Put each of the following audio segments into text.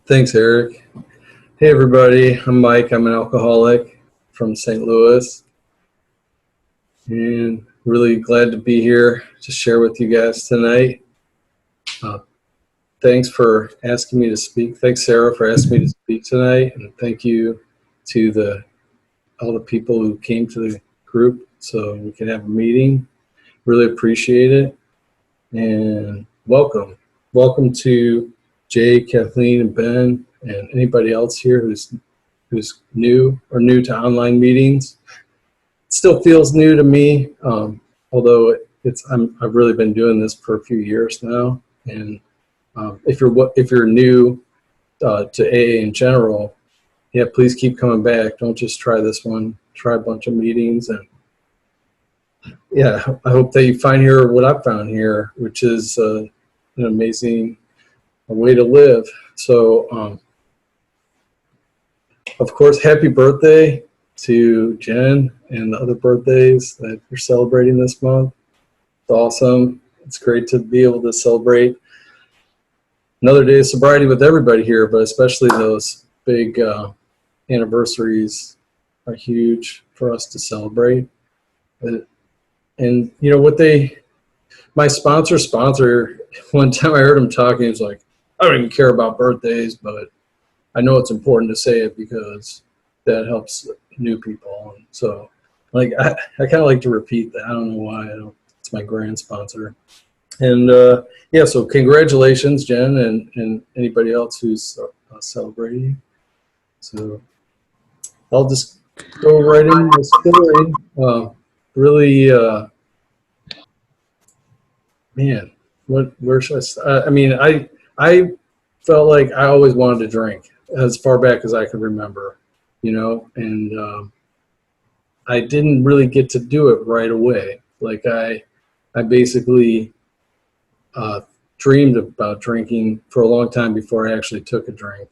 Thanks, Eric. Hey, everybody. I'm Mike. I'm an alcoholic from St. Louis, and really glad to be here to share with you guys tonight. Uh, Thanks for asking me to speak. Thanks, Sarah, for asking me to speak tonight, and thank you to all the people who came to the group so we could have a meeting. Really appreciate it, and welcome. Welcome to Jay, Kathleen, and Ben, and anybody else here who's new or new to online meetings. It still feels new to me, although I've really been doing this for a few years now. And if you're new to AA in general, yeah, please keep coming back. Don't just try this one. Try a bunch of meetings, and yeah, I hope that you find here what I found here, which is an amazing way to live. So, of course, happy birthday to Jen and the other birthdays that you're celebrating this month. It's awesome. It's great to be able to celebrate another day of sobriety with everybody here, but especially those big anniversaries are huge for us to celebrate. And you know what my sponsor, one time I heard him talking, he was like, I don't even care about birthdays, but I know it's important to say it because that helps new people. And so like I kind of like to repeat that. I don't know why. It's my grand sponsor. And yeah, so congratulations, Jen, and anybody else who's celebrating. So I'll just go right into the story. Really, man, where should I start? I mean, I felt like I always wanted to drink as far back as I could remember, and I didn't really get to do it right away. Like I basically dreamed about drinking for a long time before I actually took a drink.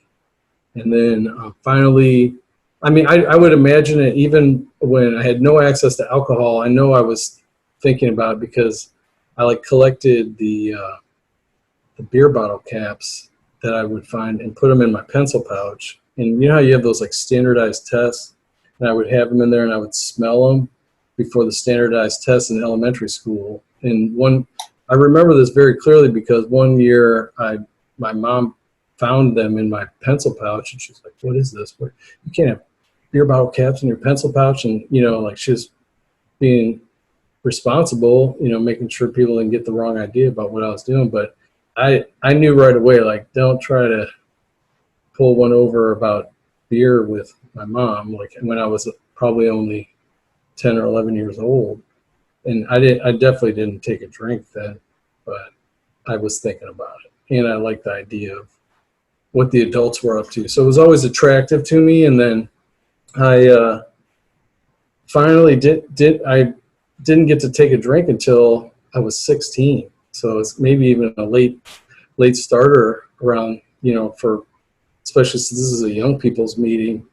And then finally, I mean, I would imagine it even when I had no access to alcohol. I know I was thinking about it because I like collected the beer bottle caps that I would find and put them in my pencil pouch. And you know how you have those like standardized tests, and I would have them in there and I would smell them before the standardized tests in elementary school. And I remember this very clearly because one year my mom found them in my pencil pouch, and she's like, "What is this? You can't have beer bottle caps in your pencil pouch." And like she's being responsible, making sure people didn't get the wrong idea about what I was doing. But I knew right away, like, don't try to pull one over about beer with my mom, like when I was probably only 10 or 11 years old. And I definitely didn't take a drink then, but I was thinking about it. And I liked the idea of what the adults were up to. So it was always attractive to me. And then I finally I didn't get to take a drink until I was 16. So it's maybe even a late starter around, especially since this is a young people's meeting.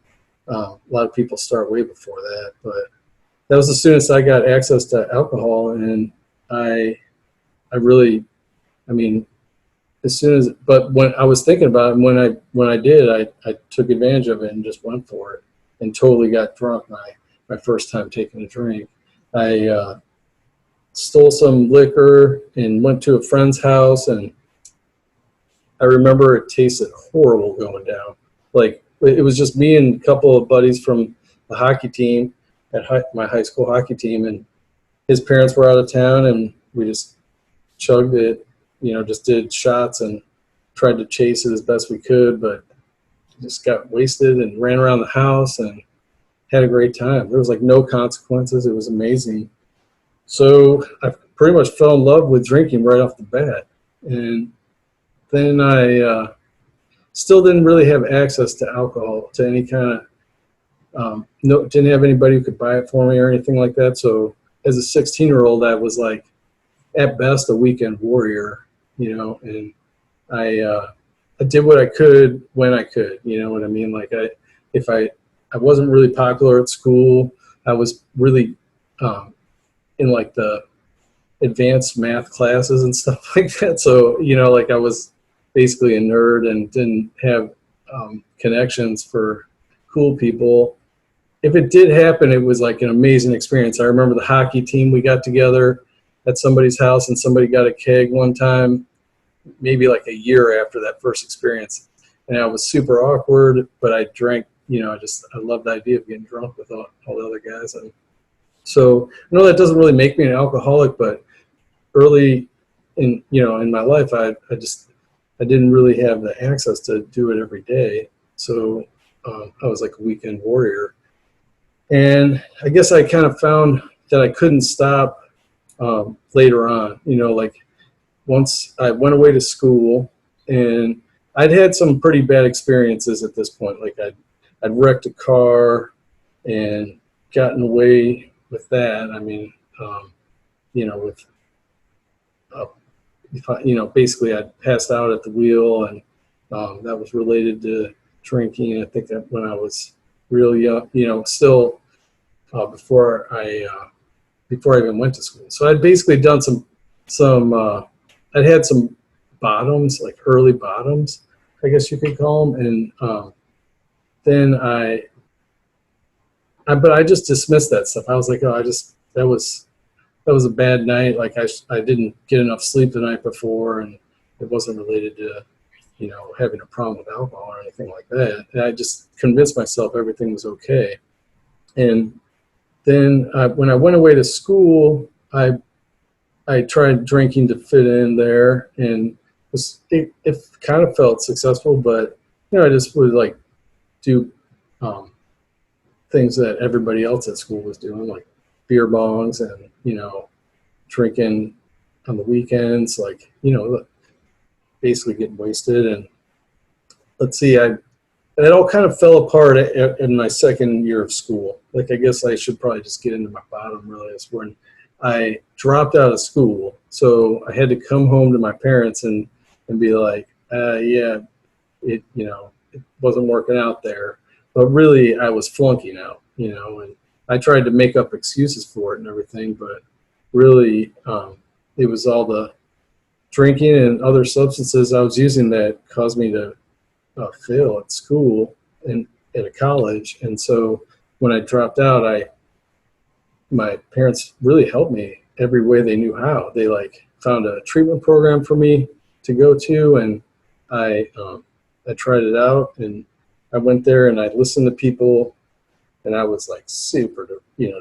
A lot of people start way before that, but that was as soon as I got access to alcohol. And I really, but when I was thinking about it, when I did, I took advantage of it and just went for it and totally got drunk my first time taking a drink. I stole some liquor and went to a friend's house, and I remember it tasted horrible going down. Like, it was just me and a couple of buddies from the hockey team my high school hockey team, and his parents were out of town, and we just chugged it, just did shots and tried to chase it as best we could, but just got wasted and ran around the house and had a great time. There was like no consequences. It was amazing. So I pretty much fell in love with drinking right off the bat. And then I still didn't really have access to alcohol, to any kind of, didn't have anybody who could buy it for me or anything like that. So as a 16-year-old, I was like, at best, a weekend warrior, and I did what I could when I could, you know what I mean? Like if I wasn't really popular at school, I was really in like the advanced math classes and stuff like that. So, like I was basically a nerd and didn't have connections for cool people. If it did happen, it was like an amazing experience. I remember the hockey team, we got together at somebody's house and somebody got a keg one time, maybe like a year after that first experience. And I was super awkward, but I drank, I loved the idea of getting drunk with all the other guys. And so I know that doesn't really make me an alcoholic, but early in my life, I didn't really have the access to do it every day. So I was like a weekend warrior. And I guess I kind of found that I couldn't stop later on. Like once I went away to school, and I'd had some pretty bad experiences at this point. Like I'd wrecked a car and gotten away with that. I mean, with basically I passed out at the wheel, and that was related to drinking. I think that when I was real young, still before I even went to school. So I'd basically done I'd had some bottoms, like early bottoms, I guess you could call them. And then but I just dismissed that stuff. I was like, oh, that was a bad night. Like I didn't get enough sleep the night before, and it wasn't related to, having a problem with alcohol or anything like that. And I just convinced myself everything was okay. And then when I went away to school, I tried drinking to fit in there, and it kind of felt successful, but I just would like do things that everybody else at school was doing, like beer bongs and drinking on the weekends, like basically getting wasted. And let's see, it all kind of fell apart in my second year of school. Like I guess I should probably just get into my bottom really. Is when I dropped out of school, so I had to come home to my parents and be like, yeah, it wasn't working out there. But really, I was flunking out, and I tried to make up excuses for it and everything, but really, it was all the drinking and other substances I was using that caused me to fail at school and at a college. And so when I dropped out, my parents really helped me every way they knew how. They found a treatment program for me to go to, and I tried it out, and I went there and I listened to people, and I was like super,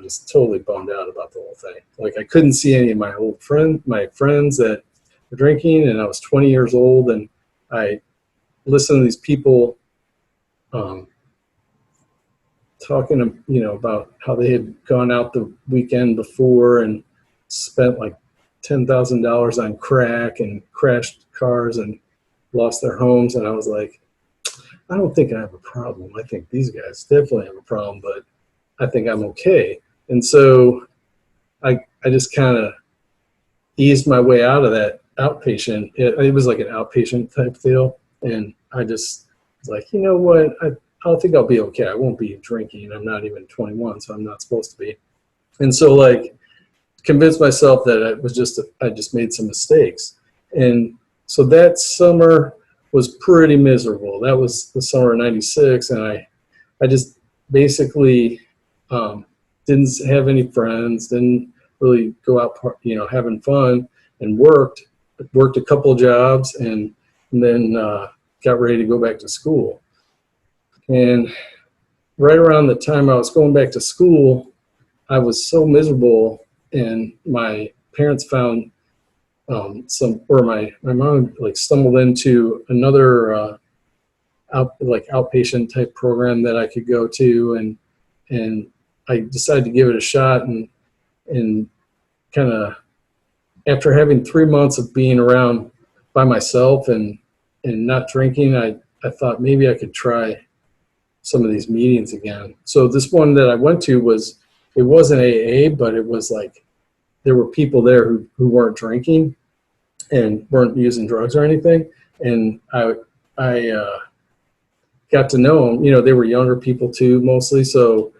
just totally bummed out about the whole thing. Like I couldn't see any of my friends that were drinking, and I was 20 years old, and I listened to these people talking, about how they had gone out the weekend before and spent like $10,000 on crack and crashed cars and lost their homes. And I was like, I don't think I have a problem. I think these guys definitely have a problem, but I think I'm okay. And so I just kind of eased my way out of that outpatient. It was like an outpatient type deal. And I just was like, you know what? I think I'll be okay. I won't be drinking. I'm not even 21, so I'm not supposed to be. And so convinced myself that I just made some mistakes. And so that summer was pretty miserable. That was the summer of '96, and I just basically didn't have any friends, didn't really go out, having fun, and worked a couple jobs, and then got ready to go back to school. And right around the time I was going back to school, I was so miserable, and my parents found my mom stumbled into another outpatient type program that I could go to, and I decided to give it a shot, and kind of after having 3 months of being around by myself and not drinking, I thought maybe I could try some of these meetings again. So this one that I went to it wasn't AA, but it was like there were people there who weren't drinking and weren't using drugs or anything. And I got to know them. They were younger people too, mostly. So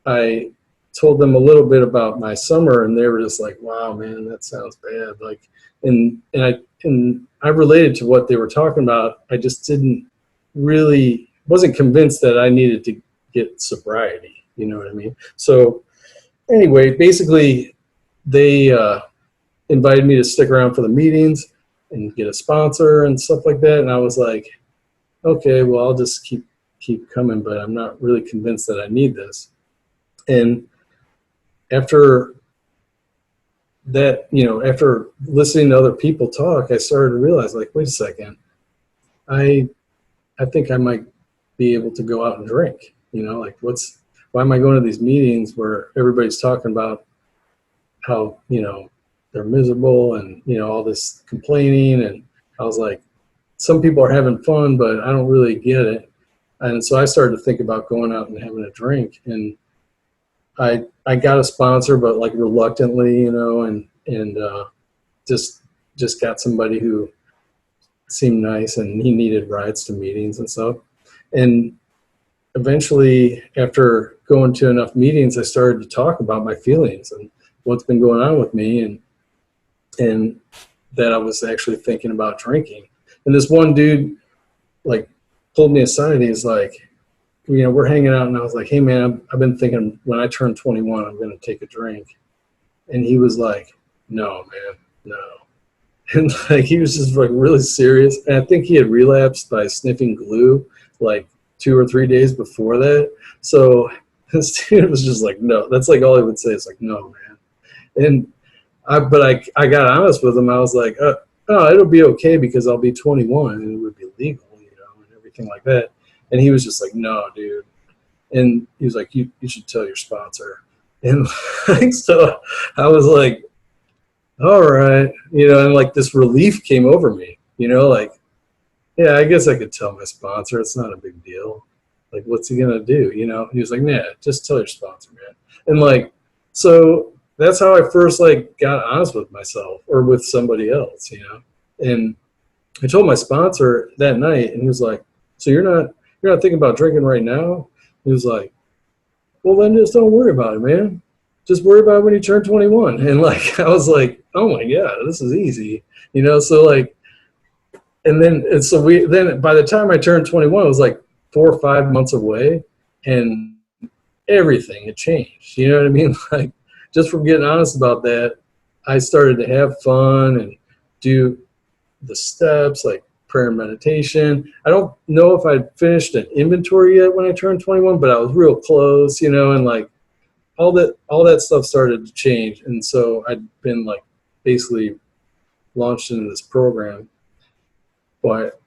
I told them a little bit about my summer, and they were just like, wow, man, that sounds bad. And I related to what they were talking about. I just didn't really wasn't convinced that I needed to get sobriety. You know what I mean? So anyway, basically they invited me to stick around for the meetings and get a sponsor and stuff like that. And I was like, okay, well, I'll just keep coming, but I'm not really convinced that I need this. And after that, after listening to other people talk, I started to realize, like, wait a second, I think I might be able to go out and drink. Like, why am I going to these meetings where everybody's talking about how, they're miserable and, all this complaining. And I was like, some people are having fun, but I don't really get it. And so I started to think about going out and having a drink. And I got a sponsor, but like reluctantly, and just got somebody who seemed nice, and he needed rides to meetings and stuff. And eventually, after going to enough meetings, I started to talk about my feelings and what's been going on with me, and that I was actually thinking about drinking. And this one dude, like, pulled me aside. He's like, we're hanging out, and I was like, hey man, I've been thinking when I turn 21, I'm going to take a drink. And he was like, no, man, no. And like, he was just like really serious. And I think he had relapsed by sniffing glue like 2 or 3 days before that. So this dude was just like, no. That's like all he would say. It's like, no, man. And I got honest with him. I was like, oh, it'll be okay because I'll be 21 and it would be legal, and everything like that. And he was just like, no, dude. And he was like, you should tell your sponsor. And like, so I was like, all right, and like this relief came over me, like, yeah, I guess I could tell my sponsor. It's not a big deal. Like, what's he going to do? He was like, nah, just tell your sponsor, man. And like, so that's how I first like got honest with myself or with somebody else, and I told my sponsor that night, and he was like, so you're not thinking about drinking right now? He was like, well, then just don't worry about it, man. Just worry about it when you turn 21. And like, I was like, oh my God, this is easy, so like, and so then by the time I turned 21, it was like 4 or 5 months away, and everything had changed. You know what I mean? Like, just from getting honest about that, I started to have fun and do the steps like prayer and meditation. I don't know if I'd finished an inventory yet when I turned 21, but I was real close, and like all that stuff started to change. And so I'd been like basically launched into this program, but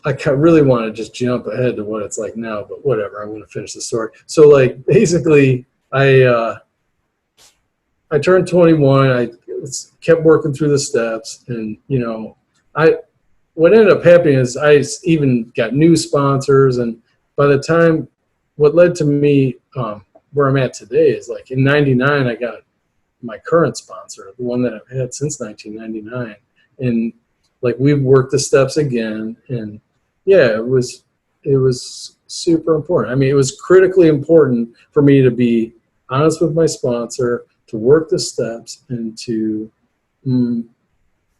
I really want to just jump ahead to what it's like now, but whatever, I'm going to finish the story. So like, basically I turned 21. I kept working through the steps, and what ended up happening is I even got new sponsors, and by the time, what led to me where I'm at today is like in '99 I got my current sponsor, the one that I've had since 1999, and like we've worked the steps again, and yeah, it was super important. I mean, it was critically important for me to be honest with my sponsor, to work the steps, and to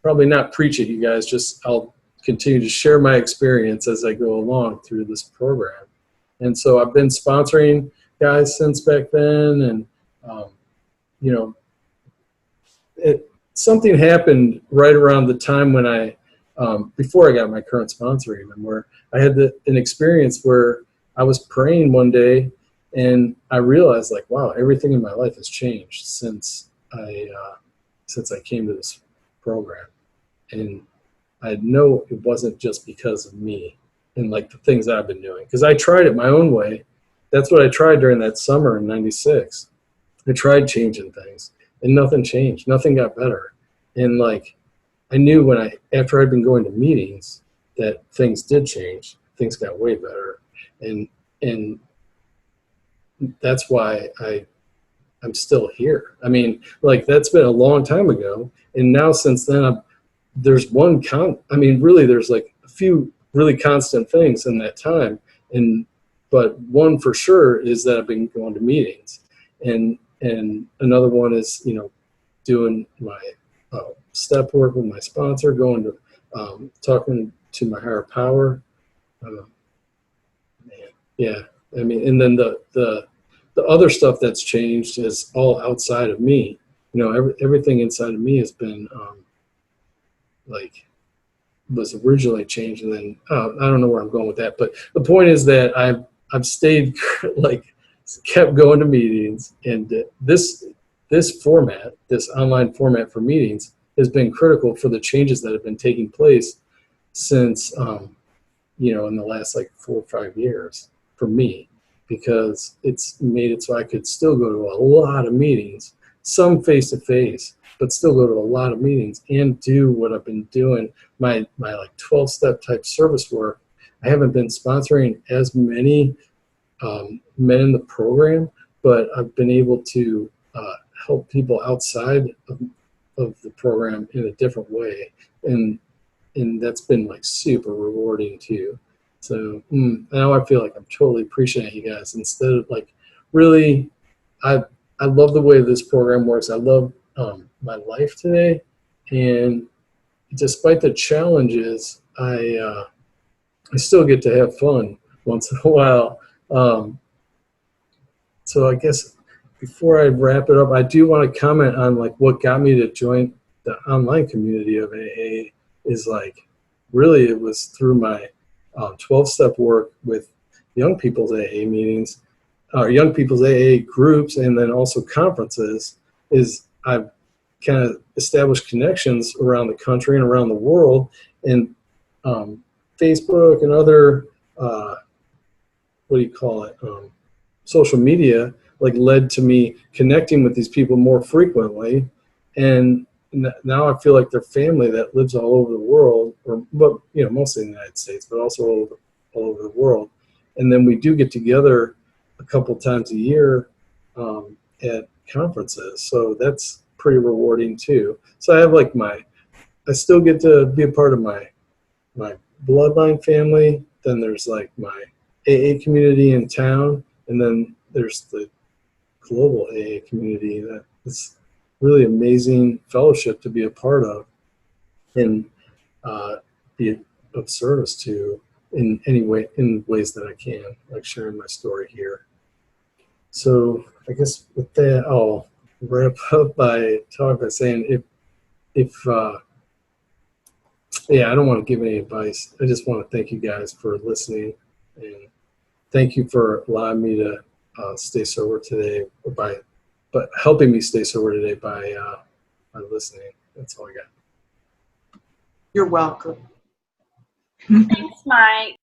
probably not preach it, you guys. Just I'll continue to share my experience as I go along through this program. And so I've been sponsoring guys since back then, and something happened right around the time when I before I got my current sponsor, even, where I had an experience where I was praying one day, and I realized, like, wow, everything in my life has changed since I came to this program. And I know it wasn't just because of me and like the things that I've been doing, because I tried it my own way. That's what I tried during that summer in '96. I tried changing things, and nothing changed. Nothing got better. And like, I knew after I'd been going to meetings that things did change. Things got way better. And that's why I'm still here. I mean, like, that's been a long time ago. And now since then, there's like a few really constant things in that time. But one for sure is that I've been going to meetings. And another one is, doing my step work with my sponsor, going to talking to my higher power, Yeah. I mean, and then the other stuff that's changed is all outside of me. You know, everything inside of me has been like was originally changed, and then I don't know where I'm going with that, but the point is that I've stayed like kept going to meetings, and this format, this online format for meetings, has been critical for the changes that have been taking place since you know, in the last like 4 or 5 years for me, because it's made it so I could still go to a lot of meetings, some face to face, but still go to a lot of meetings and do what I've been doing, my like 12-step type service work. I haven't been sponsoring as many men in the program, but I've been able to help people outside of the program in a different way. And that's been like super rewarding too. So now I feel like I'm totally appreciating you guys instead of like really, I I love the way this program works. I love my life today, and despite the challenges, I still get to have fun once in a while. Um, so I guess before I wrap it up, I do want to comment on like what got me to join the online community of AA is like really it was through my 12-step work with young people's AA meetings, young people's AA groups, and then also conferences. Is I've kind of established connections around the country and around the world, and Facebook and other what do you call it? Social media like led to me connecting with these people more frequently, and now I feel like they're family that lives all over the world, or but you know mostly in the United States, but also all over the world. And then we do get together a couple times a year at conferences, so that's pretty rewarding too. So I have like I still get to be a part of my bloodline family. Then there's like my AA community in town, and then there's the global AA community that it's really amazing fellowship to be a part of and be of service to in any way, in ways that I can, like sharing my story here. So I guess with that, I'll wrap up by saying if yeah, I don't want to give any advice. I just want to thank you guys for listening, and thank you for allowing me to stay sober today, but helping me stay sober today by listening. That's all I got. You're welcome. Thanks, Mike.